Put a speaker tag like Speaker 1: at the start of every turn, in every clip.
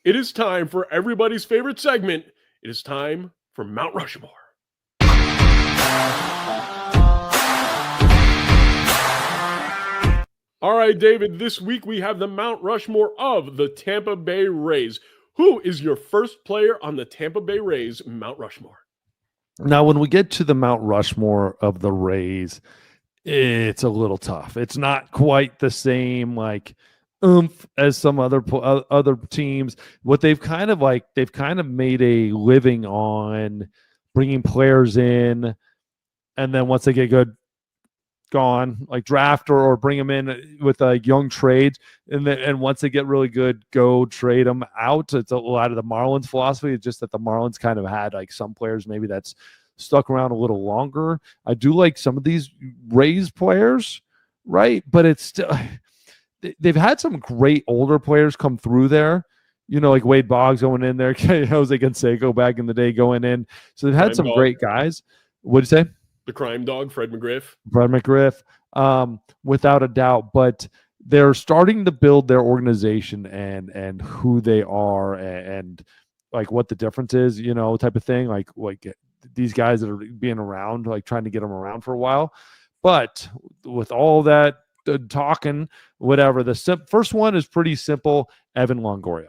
Speaker 1: It is time for everybody's favorite segment. It is time for Mount Rushmore. All right, David, this week we have the Mount Rushmore of the Tampa Bay Rays. Who is your first player on the Tampa Bay Rays Mount Rushmore?
Speaker 2: Now, when we get to the Mount Rushmore of the Rays, it's a little tough. It's not quite the same oomph as some other teams. What they've kind of made a living on bringing players in, and then once they get good, gone, like draft or bring them in with young trades, and once they get really good, go trade them out. It's a lot of the Marlins philosophy. It's just that the Marlins kind of had like some players maybe that's stuck around a little longer. I do like some of these Rays players, right? But it's still, they've had some great older players come through there. You know, like Wade Boggs going in there, Jose Canseco back in the day going in. So they've had some great guys. What'd you say?
Speaker 1: The crime dog, Fred McGriff,
Speaker 2: without a doubt. But they're starting to build their organization and who they are and like what the difference is, you know, type of thing. Like these guys that are being around, like trying to get them around for a while. But with all that talking, whatever, the first one is pretty simple. Evan Longoria.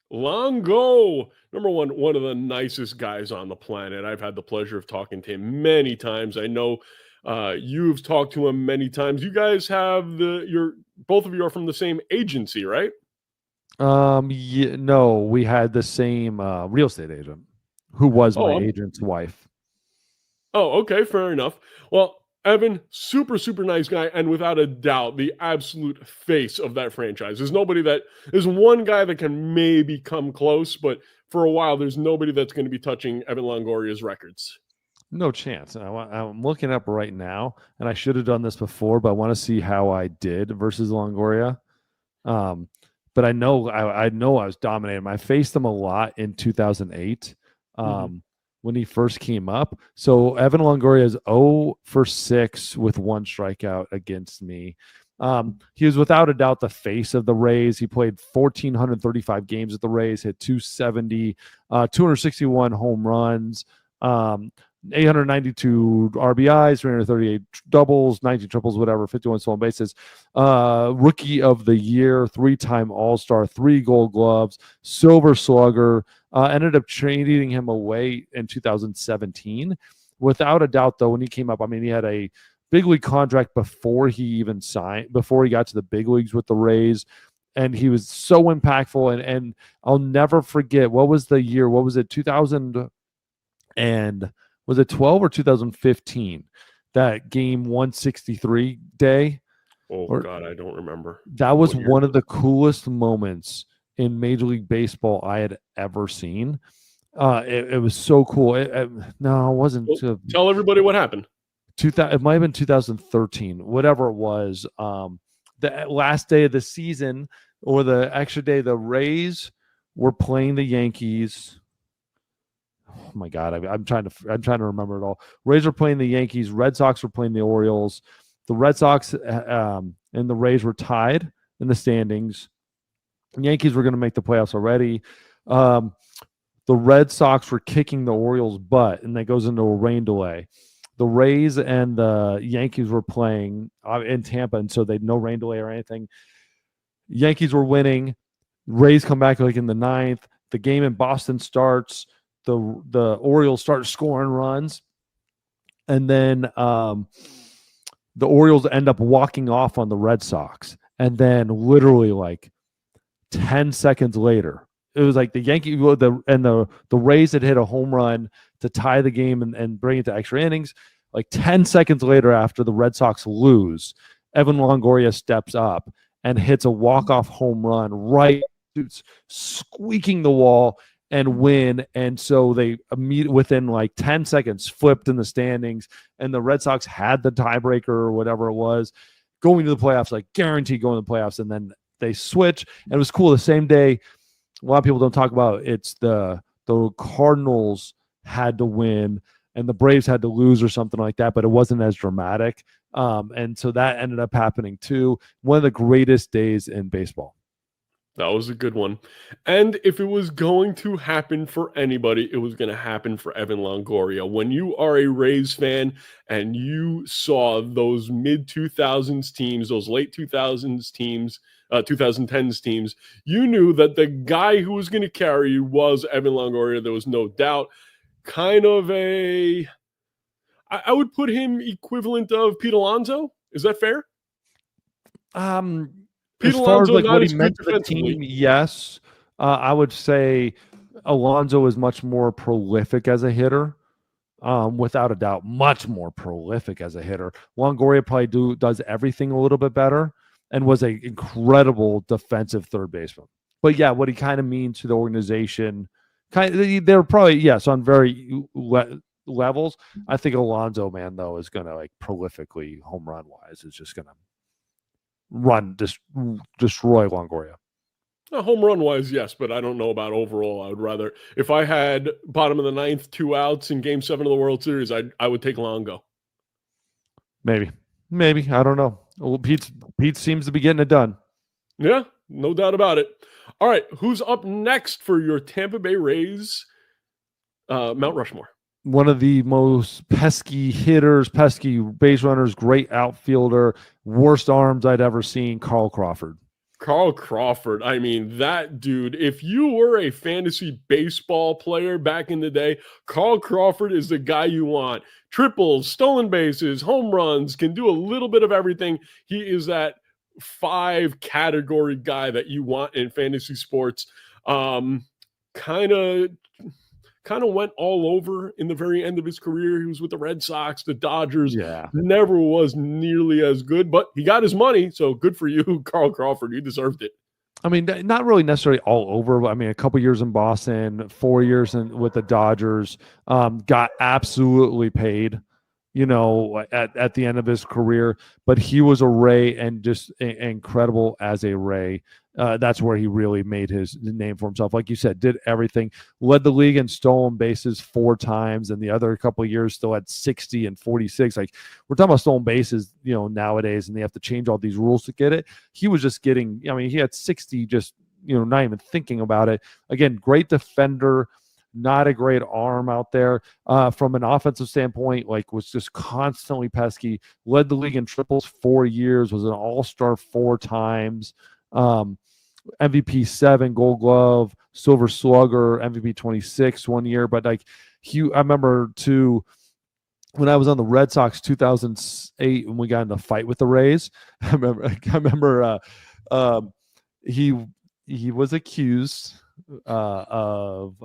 Speaker 1: Longo, number one of the nicest guys on the planet. I've had the pleasure of talking to him many times. I know you've talked to him many times. You guys have both of you are from the same agency, right?
Speaker 2: Yeah, no, we had the same real estate agent who was my agent's wife.
Speaker 1: Oh, okay, fair enough. Well, Evan, super, super nice guy, and without a doubt, the absolute face of that franchise. There's one guy that can maybe come close, but for a while, there's nobody that's going to be touching Evan Longoria's records.
Speaker 2: No chance. I'm looking up right now, and I should have done this before, but I want to see how I did versus Longoria. But I know I was dominating. I faced him a lot in 2008. When he first came up. So Evan Longoria is 0 for 6 with 1 strikeout against me. He was without a doubt the face of the Rays. He played 1,435 games at the Rays, hit 270, 261 home runs, 892 RBIs, 338 doubles, 19 triples, whatever, 51 stolen bases. Rookie of the year, 3-time All-Star, 3 Gold Gloves, Silver Slugger. Ended up trading him away in 2017. Without a doubt, though, when he came up, I mean, he had a big league contract before he got to the big leagues with the Rays. And he was so impactful. And I'll never forget, what was the year? What was it? 2000 and was it 12 or 2015? That game 163 day.
Speaker 1: God, I don't remember.
Speaker 2: That was one of the coolest moments in Major League Baseball I had ever seen. It was so cool. No, it wasn't.
Speaker 1: Well, tell everybody what happened.
Speaker 2: It might have been 2013, whatever it was. The last day of the season or the extra day, the Rays were playing the Yankees. Oh my God, I'm trying to remember it all. Rays were playing the Yankees. Red Sox were playing the Orioles. The Red Sox and the Rays were tied in the standings. Yankees were going to make the playoffs already. The Red Sox were kicking the Orioles' butt, and that goes into a rain delay. The Rays and the Yankees were playing in Tampa, and so they had no rain delay or anything. Yankees were winning. Rays come back like in the 9th. The game in Boston starts. The Orioles start scoring runs, and then the Orioles end up walking off on the Red Sox, and then literally like 10 seconds later, it was like the Rays had hit a home run to tie the game and bring it to extra innings. Like 10 seconds later, after the Red Sox lose, Evan Longoria steps up and hits a walk-off home run right, squeaking the wall and win. And so they immediately, within like 10 seconds, flipped in the standings, and the Red Sox had the tiebreaker or whatever it was, going to the playoffs, like guaranteed going to the playoffs, and then they switch. And it was cool. The same day, a lot of people don't talk about it's the Cardinals had to win and the Braves had to lose or something like that, but it wasn't as dramatic. And so that ended up happening too. One of the greatest days in baseball.
Speaker 1: That was a good one. And if it was going to happen for anybody, it was going to happen for Evan Longoria. When you are a Rays fan and you saw those mid 2000s teams, those late 2000s teams, 2010s teams, you knew that the guy who was going to carry you was Evan Longoria. There was no doubt. Kind of I would put him equivalent of Pete Alonso. Is that fair? Pete
Speaker 2: As far as
Speaker 1: Alonso,
Speaker 2: like
Speaker 1: not
Speaker 2: what he
Speaker 1: as good
Speaker 2: meant to the
Speaker 1: defensively.
Speaker 2: team, yes. I would say Alonso is much more prolific as a hitter. Without a doubt, much more prolific as a hitter. Longoria probably does everything a little bit better and was an incredible defensive third baseman. But yeah, what he kind of means to the organization, they're probably, yes, on very levels. I think Alonso, man, though, is going to like prolifically home run wise, is just going to destroy Longoria.
Speaker 1: Home run wise, yes, but I don't know about overall. I would rather, if I had bottom of the ninth, 2 outs in Game 7 of the World Series, I would take Longo.
Speaker 2: Maybe I don't know. Well, Pete seems to be getting it done.
Speaker 1: Yeah, no doubt about it. All right, who's up next for your Tampa Bay Rays Mount Rushmore?
Speaker 2: One of the most pesky hitters, pesky base runners, great outfielder, worst arms I'd ever seen, Carl Crawford.
Speaker 1: Carl Crawford. I mean, that dude, if you were a fantasy baseball player back in the day, Carl Crawford is the guy you want. Triples, stolen bases, home runs, can do a little bit of everything. He is that 5 category guy that you want in fantasy sports. Kind of went all over in the very end of his career. He was with the Red Sox, the Dodgers.
Speaker 2: Yeah.
Speaker 1: Never was nearly as good, but he got his money. So good for you, Carl Crawford. You deserved it.
Speaker 2: I mean, not really necessarily all over. I mean, a couple years in Boston, 4 years with the Dodgers, got absolutely paid, at the end of his career. But he was a Ray and just incredible as a Ray. That's where he really made his name for himself. Like you said, did everything, led the league in stolen bases 4 times, and the other couple of years still had 60 and 46. Like, we're talking about stolen bases, nowadays, and they have to change all these rules to get it. He was just getting, he had 60 just, not even thinking about it. Again, great defender, not a great arm out there. From an offensive standpoint, like, was just constantly pesky, led the league in triples 4 years, was an all-star 4 times. MVP 7, Gold Glove, Silver Slugger, MVP 26 1 year. But like, I remember too, when I was on the Red Sox 2008 when we got in the fight with the Rays. I remember he was accused of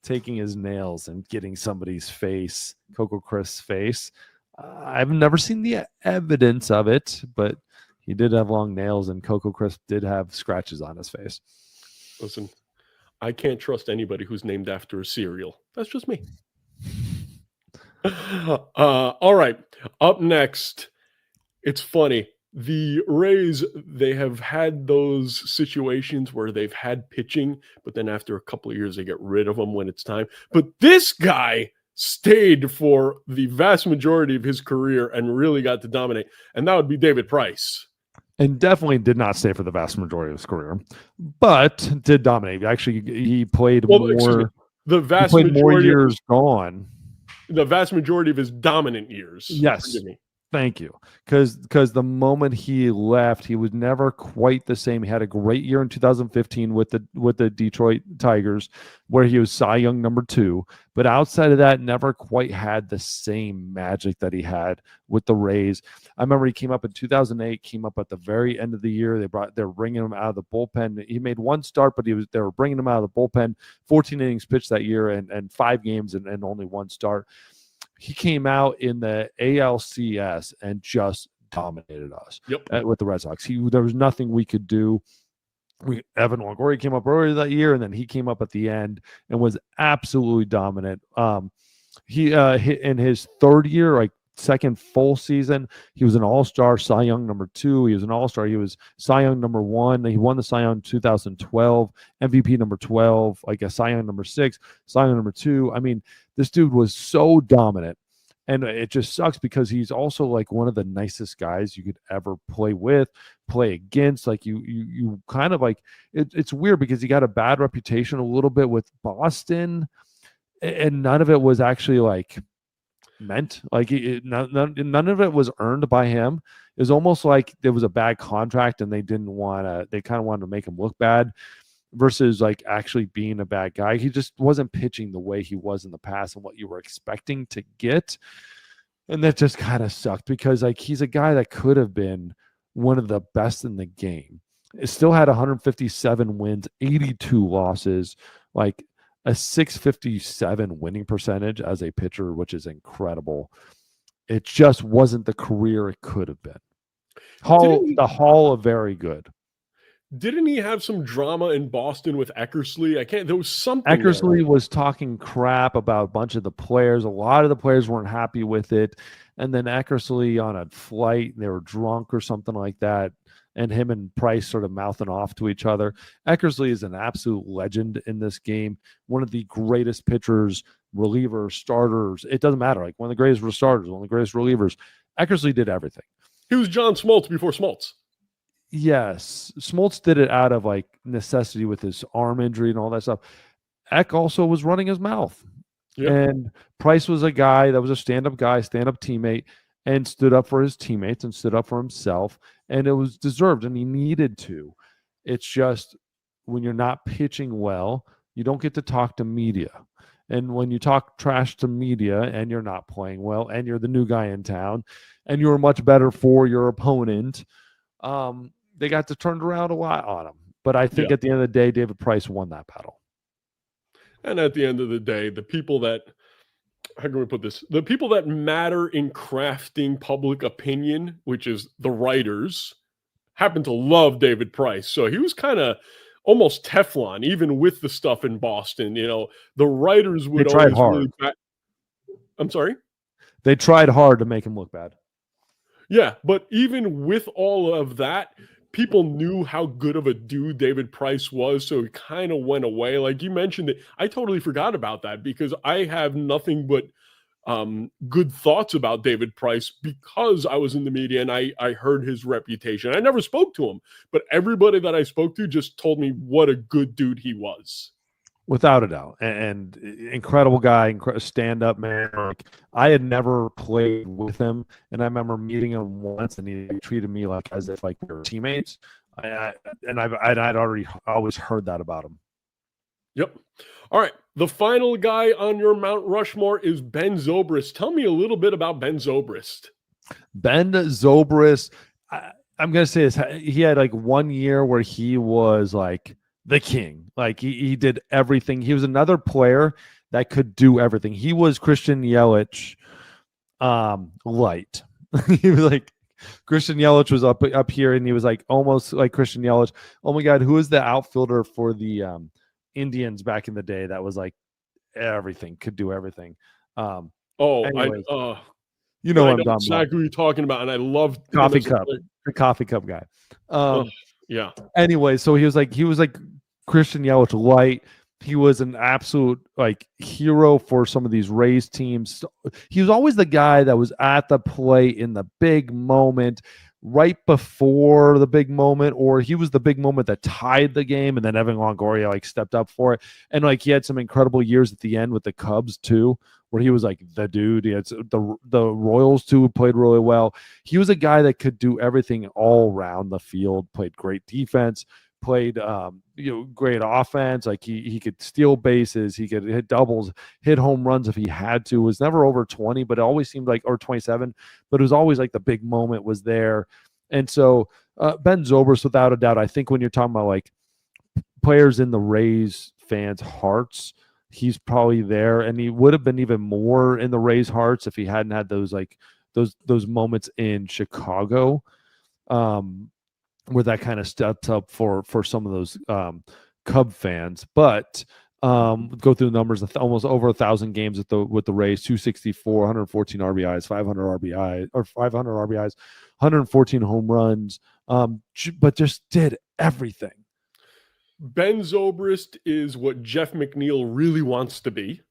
Speaker 2: taking his nails and getting somebody's face, Coco Chris' face. I've never seen the evidence of it, but he did have long nails, and Coco Crisp did have scratches on his face.
Speaker 1: Listen, I can't trust anybody who's named after a cereal. That's just me. All right. Up next, it's funny. The Rays, they have had those situations where they've had pitching, but then after a couple of years, they get rid of them when it's time. But this guy stayed for the vast majority of his career and really got to dominate, and that would be David Price.
Speaker 2: And definitely did not stay for the vast majority of his career, but did dominate. Actually, he played more.
Speaker 1: The vast majority
Speaker 2: more years gone.
Speaker 1: The vast majority of his dominant years.
Speaker 2: Yes.
Speaker 1: Forgive me.
Speaker 2: Thank you. Because the moment he left, he was never quite the same. He had a great year in 2015 with the Detroit Tigers, where he was Cy Young #2. But outside of that, never quite had the same magic that he had with the Rays. I remember he came up in 2008. Came up at the very end of the year. They were bringing him out of the bullpen. He made 1 start, but they were bringing him out of the bullpen. 14 innings pitched that year, and 5 games and only 1 start. He came out in the ALCS and just dominated us.
Speaker 1: Yep.
Speaker 2: With the Red Sox. There was nothing we could do. Evan Longoria came up earlier that year, and then he came up at the end and was absolutely dominant. He hit in his 3rd year, like 2nd full season, he was an all-star, Cy Young #2. He was an all-star. He was Cy Young #1. He won the Cy Young 2012, MVP #12, like a Cy Young #6, Cy Young #2. I mean, this dude was so dominant. And it just sucks because he's also like one of the nicest guys you could ever play with, play against. Like you kind of like it's weird because he got a bad reputation a little bit with Boston, and none of it was actually like meant. Like none of it was earned by him. It was almost like there was a bad contract and they didn't want to. They kind of wanted to make him look bad versus like actually being a bad guy. He just wasn't pitching the way he was in the past and what you were expecting to get. And that just kind of sucked because like he's a guy that could have been one of the best in the game. It still had 157 wins, 82 losses, like a 657 winning percentage as a pitcher, which is incredible. It just wasn't the career it could have been. The Hall of Very Good.
Speaker 1: Didn't he have some drama in Boston with Eckersley? There was something.
Speaker 2: Eckersley was talking crap about a bunch of the players. A lot of the players weren't happy with it. And then Eckersley on a flight, they were drunk or something like that. And him and Price sort of mouthing off to each other. Eckersley is an absolute legend in this game. One of the greatest pitchers, relievers, starters. It doesn't matter. Like one of the greatest starters, one of the greatest relievers. Eckersley did everything.
Speaker 1: He was John Smoltz before Smoltz.
Speaker 2: Yes, Smoltz did it out of like necessity with his arm injury and all that stuff. Eck also was running his mouth. Yep. And Price was a guy that was a stand-up guy, stand-up teammate, and stood up for his teammates and stood up for himself. And it was deserved, and he needed to. It's just when you're not pitching well, you don't get to talk to media. And when you talk trash to media and you're not playing well and you're the new guy in town and you're much better for your opponent, they got to turn around a lot on him. But I think at the end of the day, David Price won that battle.
Speaker 1: And at the end of the day, the people that, how can we put this? The people that matter in crafting public opinion, which is the writers, happen to love David Price. So he was kind of almost Teflon, even with the stuff in Boston. You know, the writers would always really. I'm sorry?
Speaker 2: They tried hard to make him look bad.
Speaker 1: Yeah, but even with all of that, people knew how good of a dude David Price was, so it kind of went away. Like you mentioned it, I totally forgot about that because I have nothing but good thoughts about David Price because I was in the media and I heard his reputation. I never spoke to him, but everybody that I spoke to just told me what a good dude he was.
Speaker 2: Without a doubt. And incredible guy, stand-up man. Like, I had never played with him, and I remember meeting him once, and he treated me like as if like we were teammates. I'd already always heard that about him.
Speaker 1: Yep. All right. The final guy on your Mount Rushmore is Ben Zobrist. Tell me a little bit about Ben Zobrist.
Speaker 2: Ben Zobrist, I'm going to say this. He had like 1 year where he was like the king. Like he did everything. He was another player that could do everything. He was Christian Yelich light. He was like Christian Yelich was up here, and he was like almost like Christian Yelich. Oh my God, who was the outfielder for the Indians back in the day that was like everything, could do everything? Anyways, you know what I'm talking
Speaker 1: exactly what you're talking about, and I love
Speaker 2: the coffee cup guy.
Speaker 1: Yeah.
Speaker 2: Anyway, so he was like Christian Yelich light. He was an absolute like hero for some of these Rays teams. He was always the guy that was at the plate in the big moment, right before the big moment, or he was the big moment that tied the game, and then Evan Longoria like stepped up for it. And like he had some incredible years at the end with the Cubs too, where he was like the dude. He had the Royals too, played really well. He was a guy that could do everything all around the field, played great defense, played great offense. Like he could steal bases, he could hit doubles, hit home runs if he had to. It was never over 20, but it always seemed like, or 27, but it was always like the big moment was there. And so Ben Zobrist, without a doubt, I think when you're talking about like players in the Rays fans' hearts, he's probably there, and he would have been even more in the Rays' hearts if he hadn't had those like those moments in Chicago, where that kind of stepped up for some of those Cub fans. But go through the numbers, almost over 1,000 games with the Rays, 264, 114 RBIs, 500 RBIs, 114 home runs, but just did everything.
Speaker 1: Ben Zobrist is what Jeff McNeil really wants to be.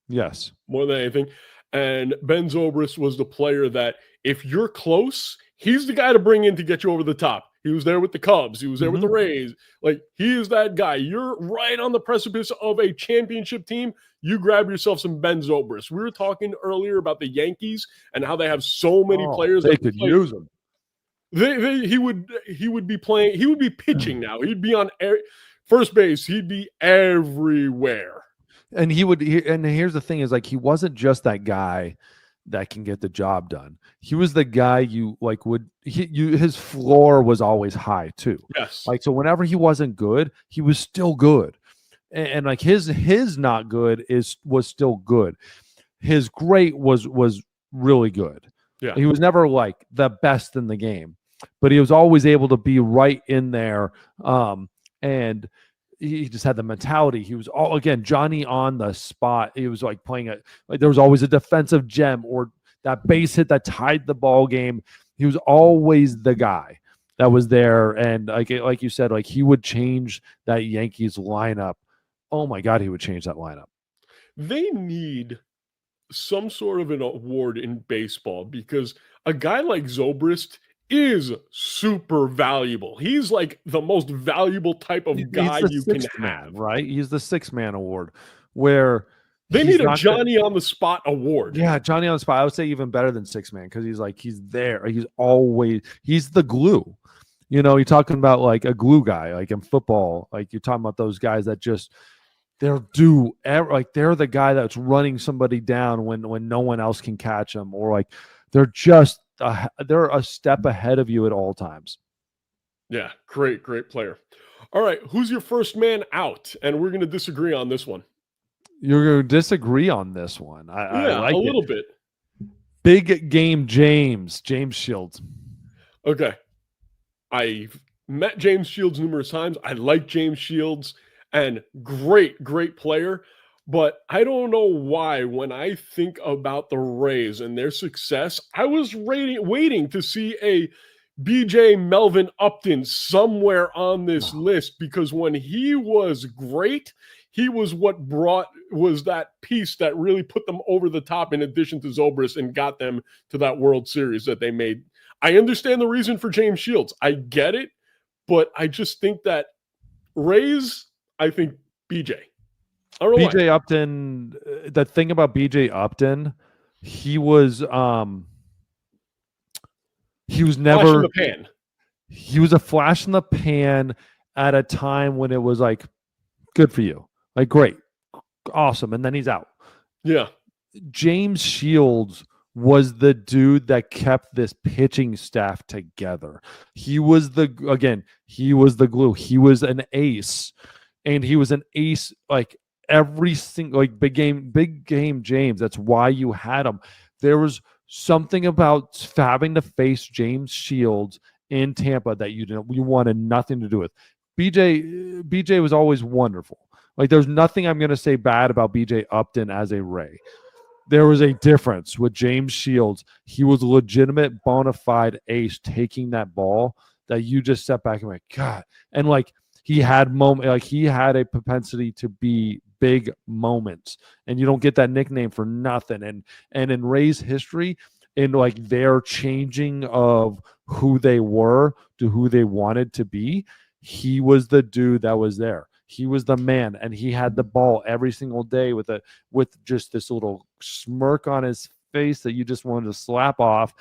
Speaker 2: Yes.
Speaker 1: More than anything. And Ben Zobrist was the player that if you're close, he's the guy to bring in to get you over the top. He was there with the Cubs. He was there with the Rays. Like, he is that guy. You're right on the precipice of a championship team. You grab yourself some Ben Zobrist. We were talking earlier about the Yankees and how they have so many players
Speaker 2: they
Speaker 1: that
Speaker 2: could use them.
Speaker 1: He would be playing. He would be pitching now. He'd be on first base. He'd be everywhere.
Speaker 2: And and here's the thing is, like, he wasn't just that guy that can get the job done. He was the guy his floor was always high too.
Speaker 1: Yes.
Speaker 2: Like, so whenever he wasn't good, he was still good. And like his not good was still good. His great was really good.
Speaker 1: Yeah.
Speaker 2: He was never like the best in the game, but he was always able to be right in there. And he just had the mentality. He was Johnny on the spot. He was like playing like there was always a defensive gem or that base hit that tied the ball game. He was always the guy that was there. And like you said, like, he would change that Yankees lineup. Oh my God, he would change that lineup.
Speaker 1: They need some sort of an award in baseball because a guy like Zobrist is super valuable. He's like the most valuable type of guy you can have,
Speaker 2: right? He's the sixth man award, where
Speaker 1: they need a Johnny on the spot award.
Speaker 2: Yeah, Johnny on the spot. I would say even better than six man because he's there. He's the glue. You know, you're talking about like a glue guy, like in football. Like, you're talking about those guys that just they're the guy that's running somebody down when no one else can catch them, or like they're a step ahead of you at all times.
Speaker 1: Yeah, great player. All right, who's your first man out? And we're going to disagree on this one.
Speaker 2: You're going to disagree on this one. I like
Speaker 1: a little bit.
Speaker 2: Big game James Shields.
Speaker 1: Okay. I've met James Shields numerous times. I like James Shields, and great player. But I don't know why when I think about the Rays and their success, I was waiting to see a BJ Melvin Upton somewhere on this list, because when he was great, he was was that piece that really put them over the top in addition to Zobrist and got them to that World Series that they made. I understand the reason for James Shields. I get it, but I just think that Rays, I think BJ.
Speaker 2: BJ Upton, the thing about BJ Upton, he was never
Speaker 1: the pan.
Speaker 2: He was a flash in the pan at a time when it was like, good for you. Like, great. Awesome. And then he's out.
Speaker 1: Yeah.
Speaker 2: James Shields was the dude that kept this pitching staff together. He was the glue. He was an ace. And he was an ace like every single, like, big game James. That's why you had him. There was something about having to face James Shields in Tampa that you wanted nothing to do with. BJ was always wonderful. Like, there's nothing I'm going to say bad about BJ Upton as a Ray. There was a difference with James Shields. He was a legitimate, bona fide ace taking that ball that you just step back and like, God. And like, he had a propensity to be big moments, and you don't get that nickname for nothing. And in Rays history, in like their changing of who they were to who they wanted to be, he was the dude that was there. He was the man, and he had the ball every single day with just this little smirk on his face that you just wanted to slap off.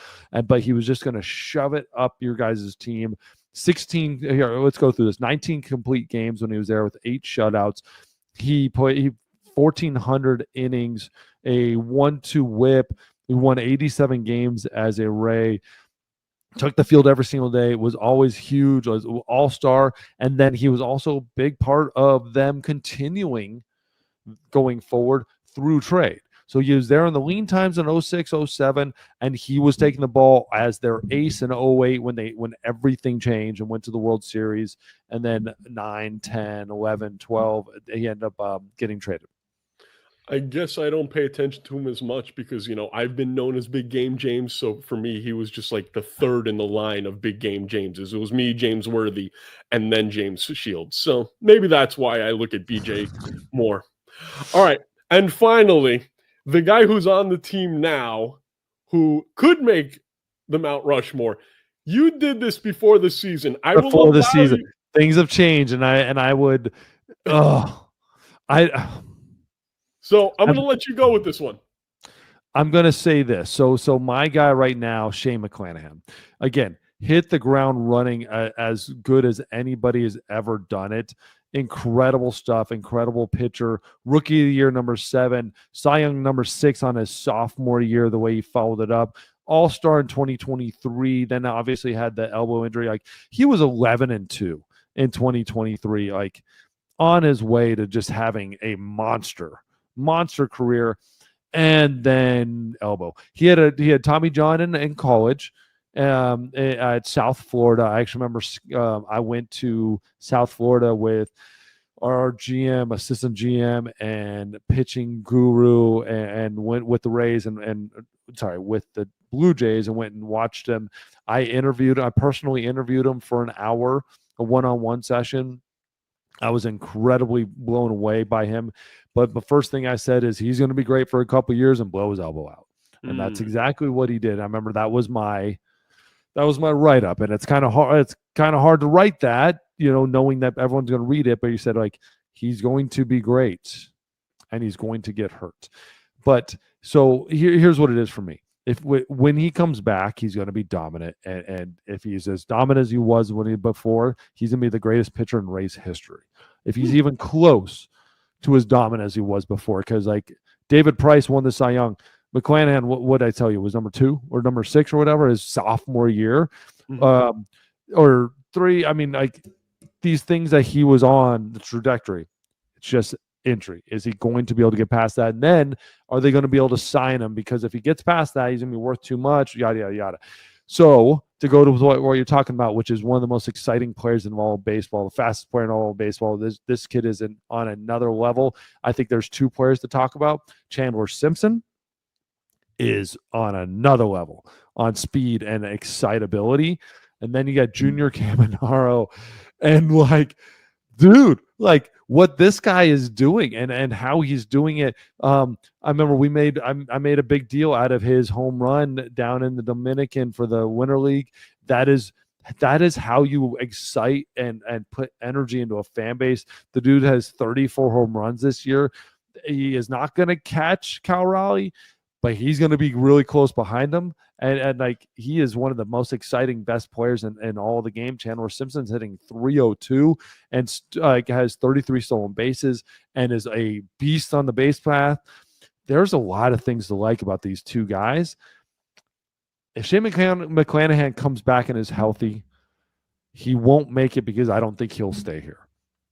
Speaker 2: But he was just going to shove it up your guys' team. 16 here, let's go through this. 19 complete games when he was there with 8 shutouts. He played 1,400 innings, a 1-2 whip. He won 87 games as a Ray. Took the field every single day, was always huge, was all-star, and then he was also a big part of them continuing going forward through trade. So he was there in the lean times in 06, 07, and he was taking the ball as their ace in 08 when everything changed and went to the World Series, and then 9, 10, 11, 12, he ended up getting traded.
Speaker 1: I guess I don't pay attention to him as much because, I've been known as Big Game James. So for me, he was just like the third in the line of Big Game Jameses. It was me, James Worthy, and then James Shields. So maybe that's why I look at BJ more. All right. And finally, the guy who's on the team now, who could make the Mount Rushmore. You did this before the season. I will
Speaker 2: Before the
Speaker 1: allow
Speaker 2: season,
Speaker 1: you.
Speaker 2: things have changed, and I would, oh, I.
Speaker 1: So I'm going to let you go with this one.
Speaker 2: I'm going to say this. So my guy right now, Shane McClanahan, again, hit the ground running as good as anybody has ever done it. Incredible stuff. Incredible pitcher. Rookie of the year, number 7. Cy Young, number 6 on his sophomore year, the way he followed it up. All-star in 2023. Then obviously had the elbow injury. Like, he was 11-2 in 2023. Like, on his way to just having a monster career. And then elbow. He had Tommy John in college at South Florida. I actually remember I went to South Florida with our GM, assistant GM, and pitching guru, and went with the Rays and with the Blue Jays, and went and watched him. I personally interviewed him for an hour, a one-on-one session. I was incredibly blown away by him. But the first thing I said is he's going to be great for a couple of years and blow his elbow out. And that's exactly what he did. I remember that was my write-up. And it's kind of hard to write that, knowing that everyone's going to read it. But you said, like, he's going to be great and he's going to get hurt. But so here's what it is for me. When he comes back, he's going to be dominant. And if he's as dominant as he was before, he's going to be the greatest pitcher in Rays history. If he's even close to as dominant as he was before, because like David Price won the Cy Young. McClanahan, what did I tell you, was number 2 or number 6 or whatever his sophomore year, or 3. I mean, like, these things that he was on the trajectory. It's just injury. Is he going to be able to get past that? And then are they going to be able to sign him? Because if he gets past that, he's going to be worth too much, yada, yada, yada. So to go to what you're talking about, which is one of the most exciting players in all of baseball, the fastest player in all of baseball, this kid is on another level. I think there's 2 players to talk about. Chandler Simpson is on another level on speed and excitability. And then you got Junior Caminero, and like, dude, like what this guy is doing and how he's doing it. I remember I made a big deal out of his home run down in the Dominican for the Winter League. That is how you excite and put energy into a fan base. The dude has 34 home runs this year. He is not going to catch Cal Raleigh, but he's going to be really close behind him. And like, he is one of the most exciting, best players in all of the game. Chandler Simpson's hitting 302 and has 33 stolen bases and is a beast on the base path. There's a lot of things to like about these 2 guys. If Shane McClanahan comes back and is healthy, he won't make it because I don't think he'll stay here.